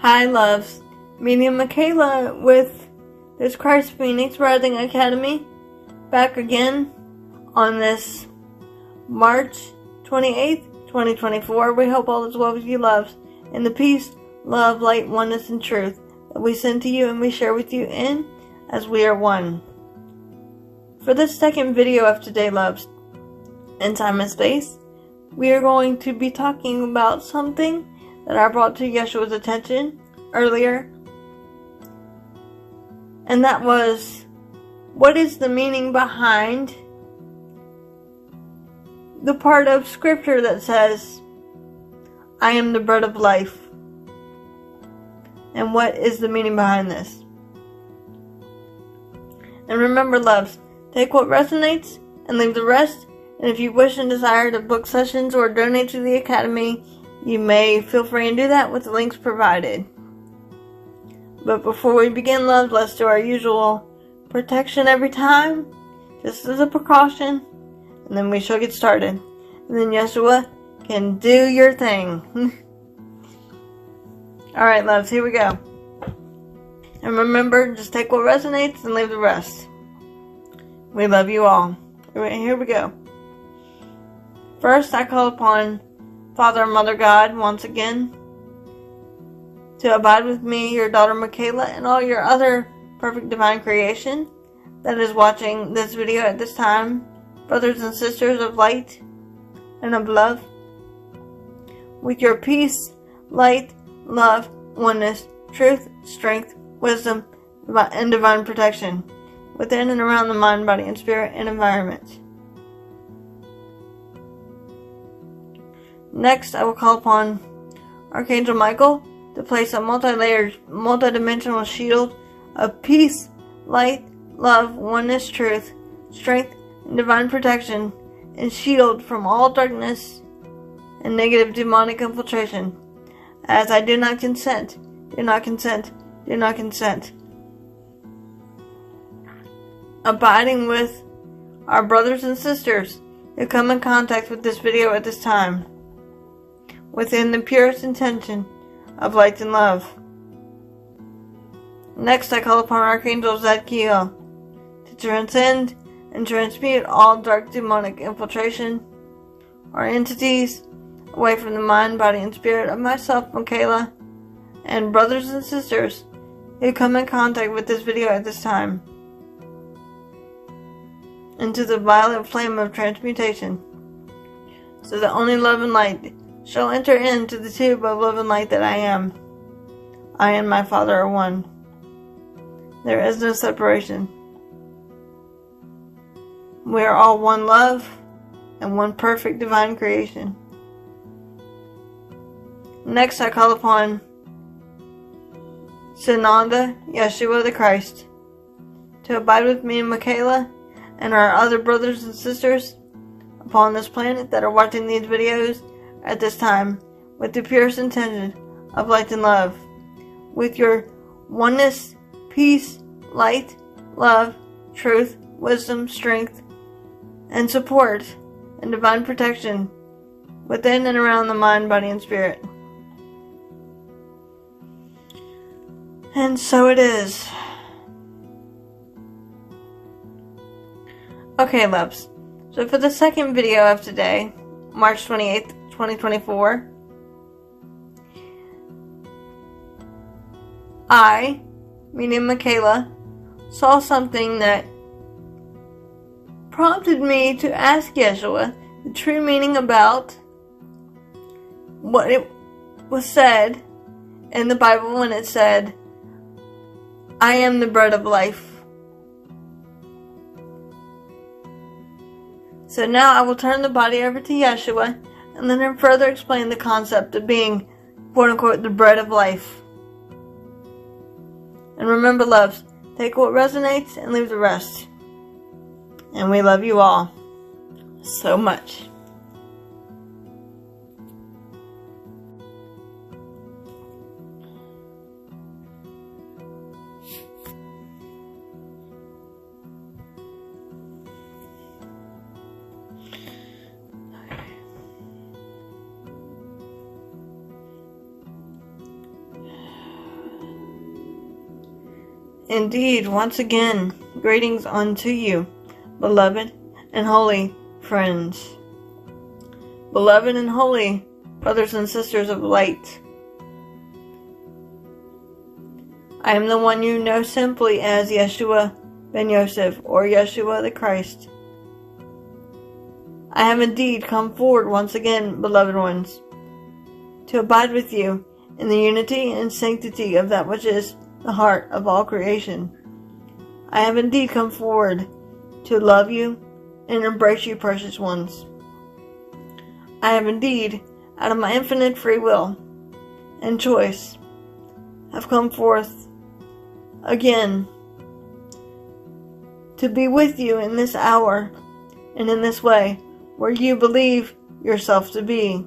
Hi, loves. Me and Michaela with this Christ Phoenix Rising Academy back again on this March 28th, 2024. We hope all is well with you, loves, and the peace, love, light, oneness, and truth that we send to you and we share with you in as we are one. For this second video of today, loves, in time and space, we are going to be talking about something that I brought to Yeshua's attention earlier, and that was, what is the meaning behind the part of scripture that says, I am the bread of life? And what is the meaning behind this? And remember, loves, take what resonates and leave the rest. And if you wish and desire to book sessions or donate to the Academy, you may feel free and do that with the links provided. But before we begin, love, let's do our usual protection every time, just as a precaution, and then we shall get started. And then Yeshua can do your thing. Alright, loves, here we go. And remember, just take what resonates and leave the rest. We love you all. Here we go. First, I call upon Father and Mother God once again to abide with me, your daughter Michaela, and all your other perfect divine creation that is watching this video at this time, brothers and sisters of light and of love, with your peace, light, love, oneness, truth, strength, wisdom, and divine protection within and around the mind, body, and spirit and environment. Next, I will call upon Archangel Michael to place a multi-layered, multi-dimensional shield of peace, light, love, oneness, truth, strength, and divine protection, and shield from all darkness and negative demonic infiltration, as I do not consent, do not consent, do not consent. Abiding with our brothers and sisters who come in contact with this video at this time, within the purest intention of light and love. Next, I call upon Archangel Zadkiel to transcend and transmute all dark demonic infiltration or entities away from the mind, body, and spirit of myself, Michaela, and brothers and sisters who come in contact with this video at this time, into the violet flame of transmutation, so that only love and light shall enter into the tube of love and light that I am. I and my Father are one. There is no separation. We are all one love and one perfect divine creation. Next, I call upon Sananda, Yeshua the Christ, to abide with me and Michaela and our other brothers and sisters upon this planet that are watching these videos at this time, with the purest intention of light and love, with your oneness, peace, light, love, truth, wisdom, strength, and support, and divine protection within and around the mind, body, and spirit. And so it is. Okay, loves. So for the second video of today, March 28th, 2024, I, meaning Michaela, saw something that prompted me to ask Yeshua the true meaning about what it was said in the Bible when it said, I am the bread of life. So now I will turn the body over to Yeshua and let him further explain the concept of being, quote unquote, the bread of life. And remember, loves, take what resonates and leave the rest. And we love you all so much. indeed, once again, greetings unto you, beloved and holy friends. Beloved and holy brothers and sisters of light. I am the one you know simply as Yeshua ben Yosef, or Yeshua the Christ. I have indeed come forward once again, beloved ones, to abide with you in the unity and sanctity of that which is the heart of all creation. I have indeed come forward to love you and embrace you, precious ones. I have indeed, out of my infinite free will and choice, have come forth again to be with you in this hour and in this way where you believe yourself to be.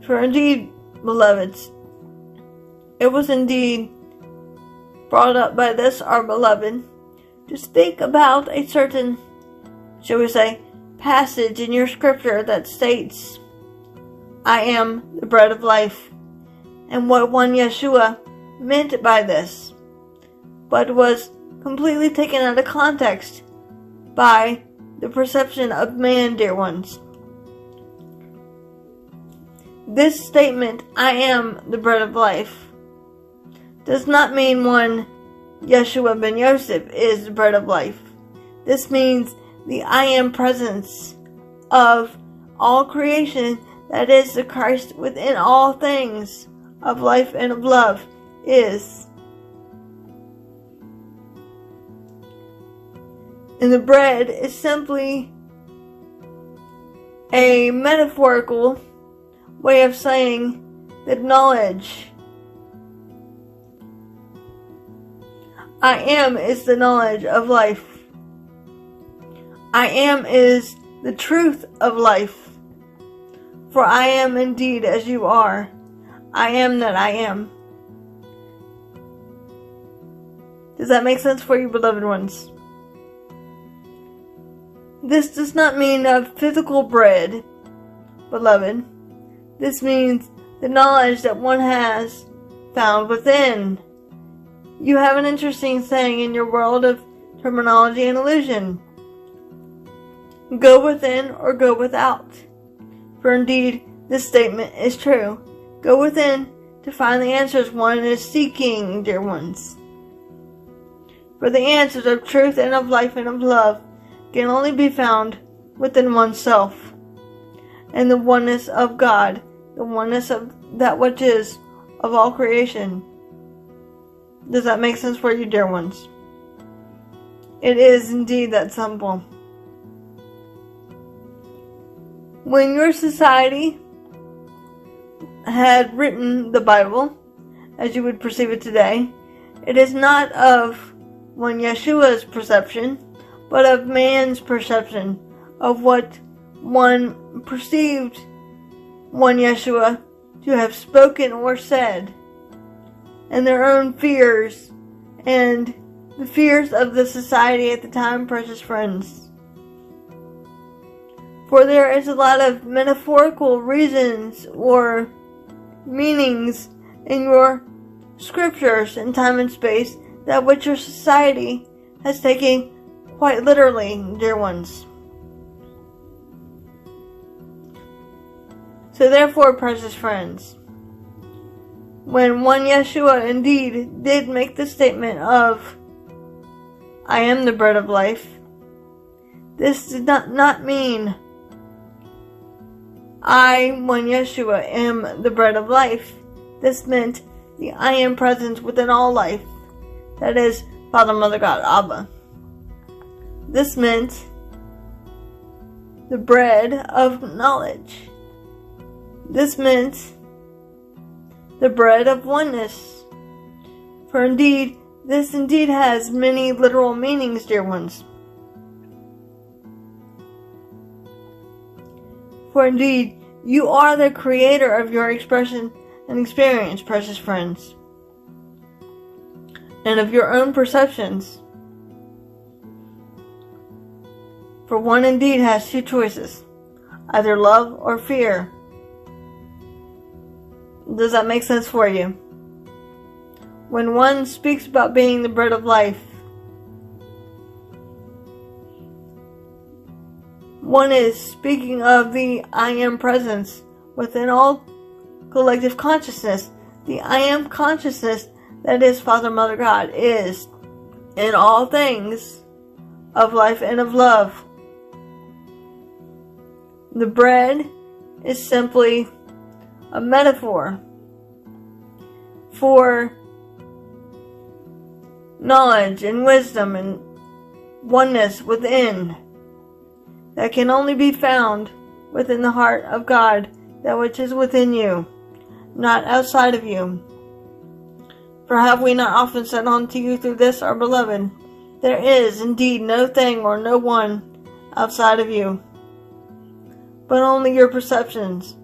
For indeed, beloveds, it was indeed brought up by this our beloved to speak about a certain, shall we say, passage in your scripture that states, I am the bread of life, and what one Yeshua meant by this, but was completely taken out of context by the perception of man, dear ones. This statement, I am the bread of life, does not mean one Yeshua ben Yosef is the bread of life. This means the I am presence of all creation, that is the Christ within all things of life and of love, is. And the bread is simply a metaphorical way of saying that knowledge, I am, is the knowledge of life. I am is the truth of life. For I am indeed as you are. I am that I am. Does that make sense for you, beloved ones? This does not mean a physical bread, beloved. This means the knowledge that one has found within. You have an interesting saying in your world of terminology and illusion. Go within or go without. For indeed, this statement is true. Go within to find the answers one is seeking, dear ones. For the answers of truth and of life and of love can only be found within oneself. And the oneness of God, the oneness of that which is of all creation. Does that make sense for you, dear ones? It is indeed that simple. When your society had written the Bible, as you would perceive it today, it is not of one Yeshua's perception, but of man's perception of what one perceived one Yeshua to have spoken or said, and their own fears and the fears of the society at the time, precious friends. For there is a lot of metaphorical reasons or meanings in your scriptures in time and space that which your society has taken quite literally, dear ones. So therefore, precious friends, when one Yeshua indeed did make the statement of, I am the bread of life, this did not mean I, one Yeshua, am the bread of life. This meant the I am presence within all life. That is, Father, Mother, God, Abba. This meant the bread of knowledge. This meant the bread of oneness. For indeed, this indeed has many literal meanings, dear ones. For indeed, you are the creator of your expression and experience, precious friends, and of your own perceptions. For one indeed has two choices, either love or fear. Does that make sense for you? when one speaks about being the bread of life, one is speaking of the I Am presence within all collective consciousness. The I Am consciousness that is Father, Mother, God is in all things of life and of love. The bread is simply a metaphor for knowledge and wisdom and oneness within that can only be found within the heart of God, that which is within you, not outside of you. For have we not often said unto you through this, our beloved, there is indeed no thing or no one outside of you, but only your perceptions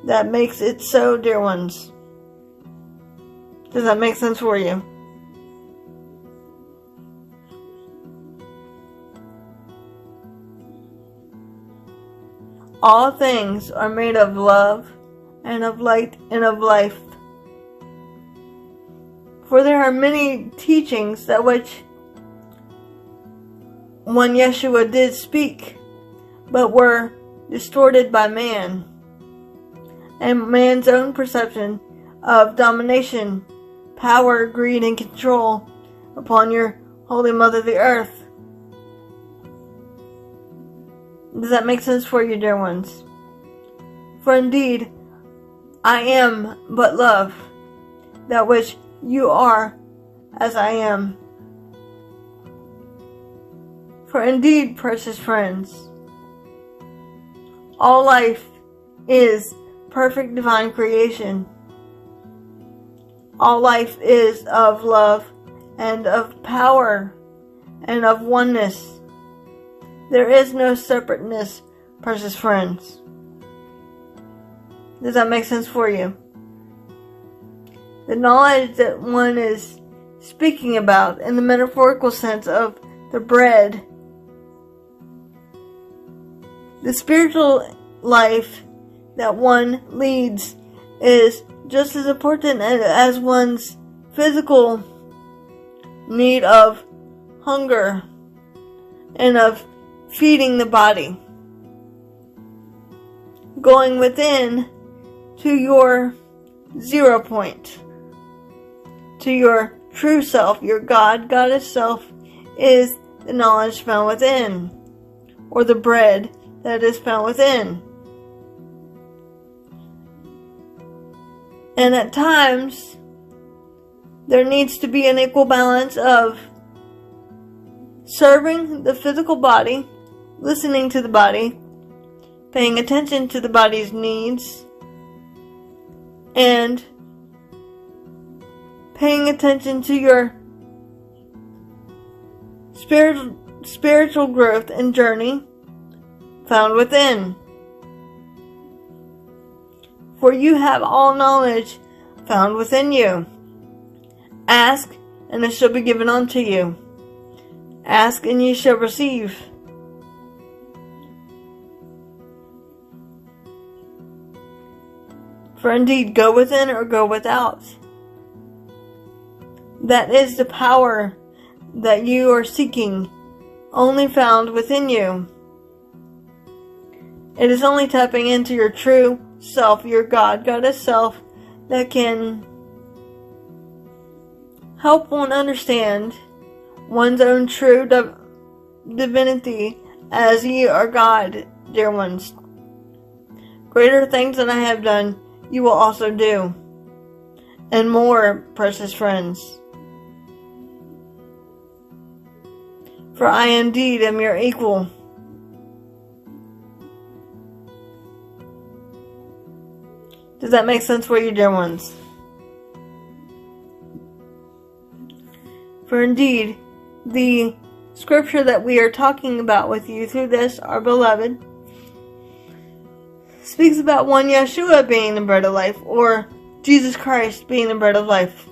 that makes it so, dear ones. Does that make sense for you? All things are made of love and of light and of life. For there are many teachings that which one Yeshua did speak, but were distorted by man, and man's own perception of domination, power, greed, and control upon your Holy Mother the Earth. Does that make sense for you, dear ones? For indeed, I am but love, that which you are as I am. For indeed, precious friends, all life is perfect divine creation. All life is of love and of power and of oneness. There is no separateness, precious friends. Does that make sense for you? The knowledge that one is speaking about in the metaphorical sense of the bread, the spiritual life that one leads is just as important as one's physical need of hunger and of feeding the body. Going within to your 0 point, to your true self, your God, Goddess self, is the knowledge found within, or the bread that is found within. And at times, there needs to be an equal balance of serving the physical body, listening to the body, paying attention to the body's needs, and paying attention to your spiritual growth and journey found within. For you have all knowledge found within you. Ask, and it shall be given unto you. Ask, and ye shall receive. For indeed, go within or go without. That is the power that you are seeking, only found within you. It is only tapping into your true self, your God, Goddess self, that can help one understand one's own true divinity as ye are God, dear ones. Greater things than I have done, you will also do, and more, precious friends. For I indeed am your equal. Does that make sense for you, dear ones? For indeed, the scripture that we are talking about with you through this, our beloved, speaks about one Yeshua being the bread of life, or Jesus Christ being the bread of life,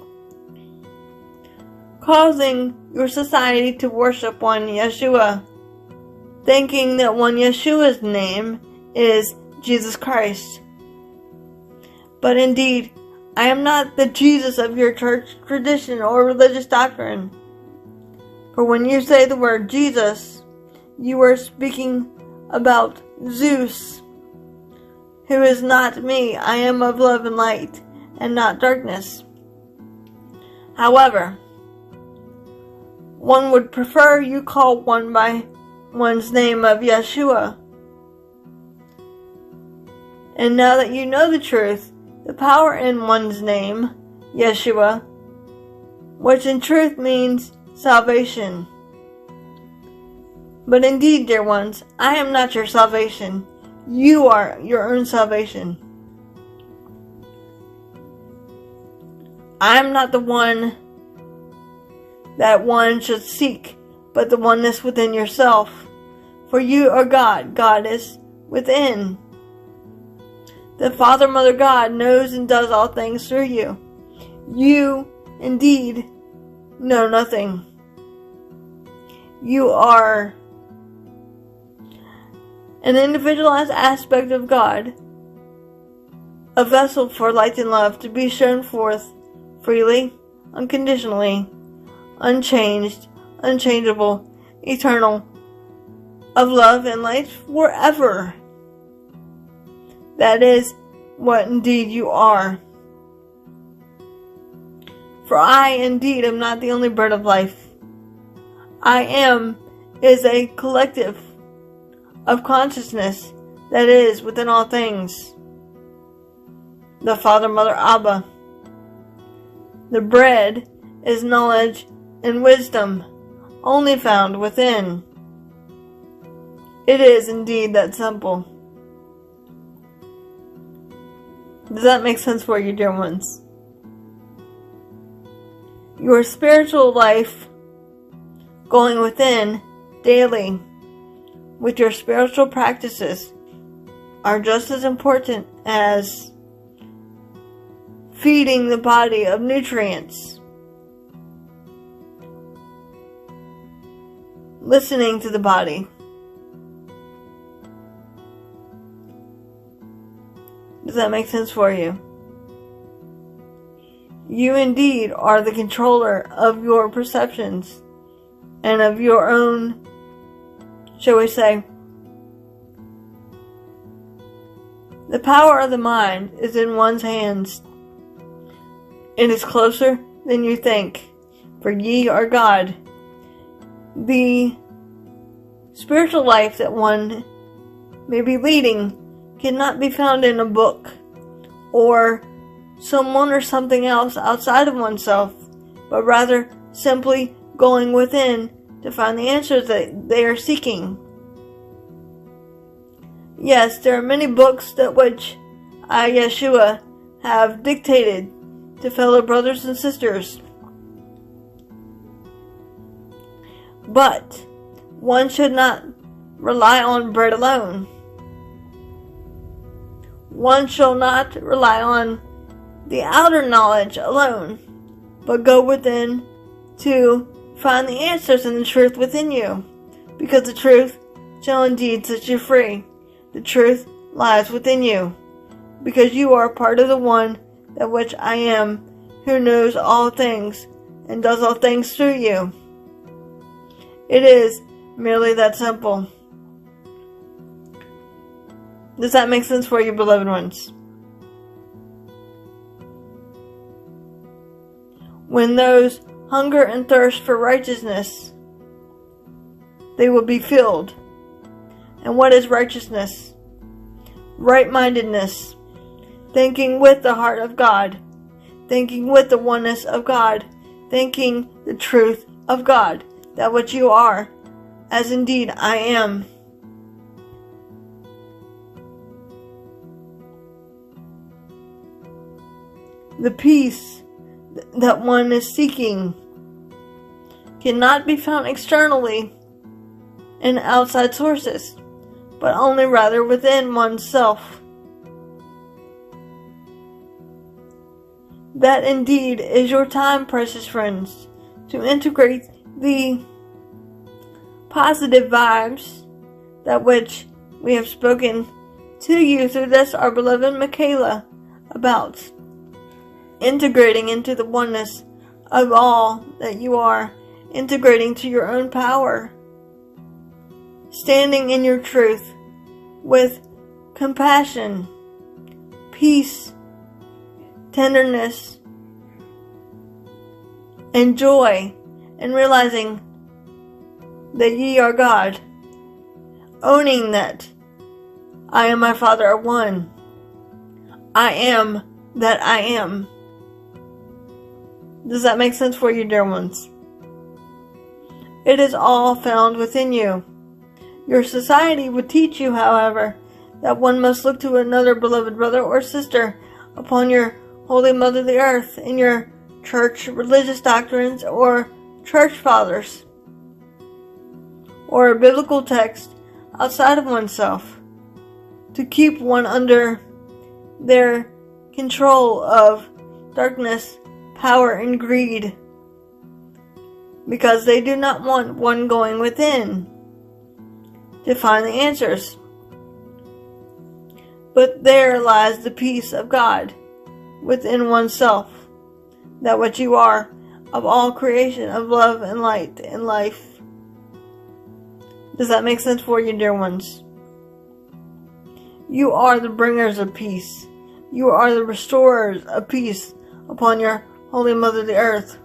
causing your society to worship one Yeshua, thinking that one Yeshua's name is Jesus Christ. But indeed, I am not the Jesus of your church tradition or religious doctrine. For when you say the word Jesus, you are speaking about Zeus, who is not me. I am of love and light, and not darkness. However, one would prefer you call one by one's name of Yeshua. And now that you know the truth, the power in one's name, Yeshua, which in truth means salvation. But indeed, dear ones, I am not your salvation. You are your own salvation. I am not the one that one should seek, but the oneness within yourself. For you are God. God is within. The Father, Mother, God knows and does all things through you. You, indeed, know nothing. You are an individualized aspect of God, a vessel for light and love to be shown forth freely, unconditionally, unchanged, unchangeable, eternal, of love and light forever. That is what indeed you are. For I indeed am not the only bird of life. I am is a collective of consciousness that is within all things. The Father, Mother, Abba. The bread is knowledge and wisdom, only found within. It is indeed that simple. Does that make sense for you, dear ones? Your spiritual life going within daily with your spiritual practices are just as important as feeding the body of nutrients, listening to the body. Does that make sense for you? You indeed are the controller of your perceptions and of your own, shall we say, the power of the mind is in one's hands. It is closer than you think, for ye are God. The spiritual life that one may be leading cannot be found in a book or someone or something else outside of oneself, but rather simply going within to find the answers that they are seeking. Yes, there are many books that which I, Yeshua, have dictated to fellow brothers and sisters. But one should not rely on bread alone. One shall not rely on the outer knowledge alone, but go within to find the answers and the truth within you, because the truth shall indeed set you free. The truth lies within you, because you are part of the one that which I am, who knows all things and does all things through you. It is merely that simple. Does that make sense for you, beloved ones? When those hunger and thirst for righteousness, they will be filled. And what is righteousness? Right-mindedness. Thinking with the heart of God. Thinking with the oneness of God. Thinking the truth of God. That which you are, as indeed I am. The peace that one is seeking cannot be found externally in outside sources, but only rather within oneself. That indeed is your time, precious friends, to integrate the positive vibes that which we have spoken to you through this, our beloved Michaela, about. integrating into the oneness of all that you are, integrating to your own power, standing in your truth with compassion, peace, tenderness, and joy, and realizing that ye are God, owning that I and my Father are one. I am that I am. Does that make sense for you, dear ones? It is all found within you. Your society would teach you, however, that one must look to another beloved brother or sister upon your Holy Mother the Earth in your church religious doctrines or church fathers, or a biblical text outside of oneself, to keep one under their control of darkness, power, and greed, because they do not want one going within to find the answers. But there lies the peace of God within oneself, that which you are of all creation, of love and light and life. Does that make sense for you, dear ones? You are the bringers of peace. You are the restorers of peace upon your Holy Mother the Earth.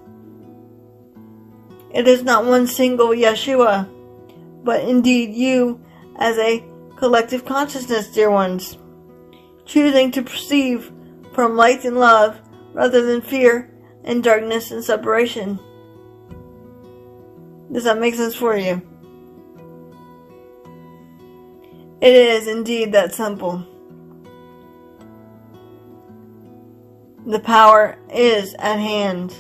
It is not one single Yeshua, but indeed you as a collective consciousness, dear ones, choosing to perceive from light and love rather than fear and darkness and separation. Does that make sense for you? It is indeed that simple. The power is at hand.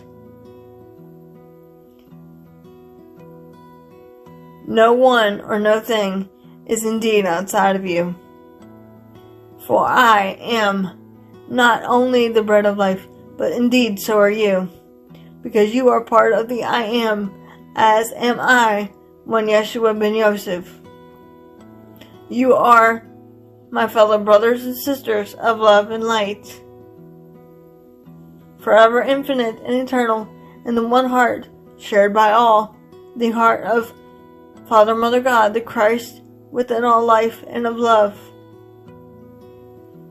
No one or no thing is indeed outside of you. For I am not only the bread of life, but indeed so are you, because you are part of the I am, as am I, one Yeshua ben Yosef. You are my fellow brothers and sisters of love and light, forever infinite and eternal, in the one heart shared by all, the heart of Father, Mother, God, the Christ within all life and of love.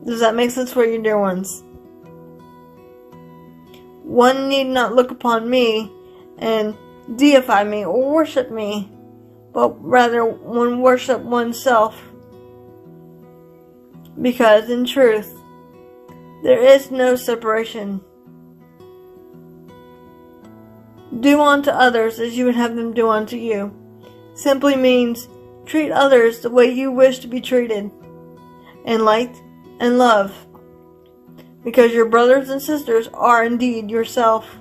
Does that make sense for you, dear ones? One need not look upon me and deify me or worship me, but rather one worship oneself. Because in truth, there is no separation. Do unto others as you would have them do unto you simply means treat others the way you wish to be treated, in light and love, because your brothers and sisters are indeed yourself.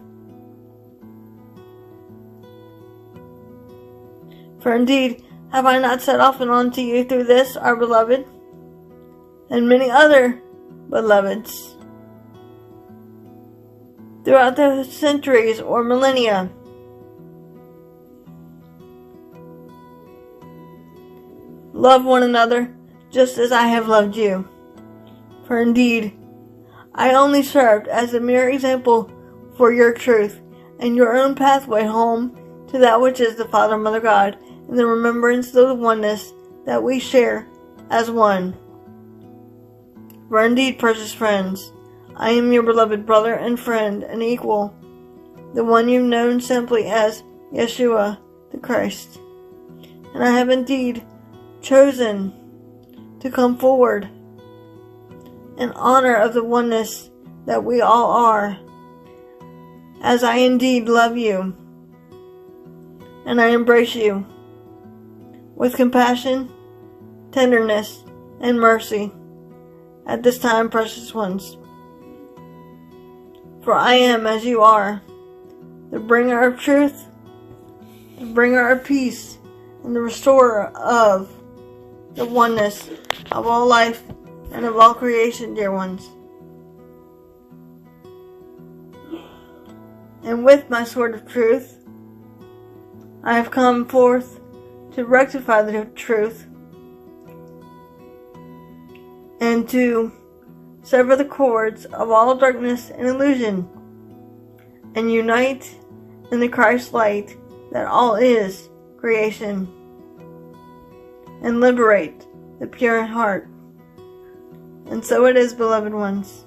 For indeed, have I not said often unto you through this, our beloved, and many other beloveds, throughout the centuries or millennia, love one another just as I have loved you. For indeed, I only served as a mere example for your truth and your own pathway home to that which is the Father, Mother, God, in the remembrance of the oneness that we share as one. For indeed, precious friends, I am your beloved brother and friend and equal, the one you've known simply as Yeshua the Christ. And I have indeed chosen to come forward in honor of the oneness that we all are, as I indeed love you, and I embrace you with compassion, tenderness, and mercy at this time, precious ones. For I am as you are, the bringer of truth, the bringer of peace, and the restorer of the oneness of all life and of all creation, dear ones. And with my sword of truth, I have come forth to rectify the truth and to sever the cords of all darkness and illusion, and unite in the Christ light that all is creation, and liberate the pure in heart. And so it is, beloved ones.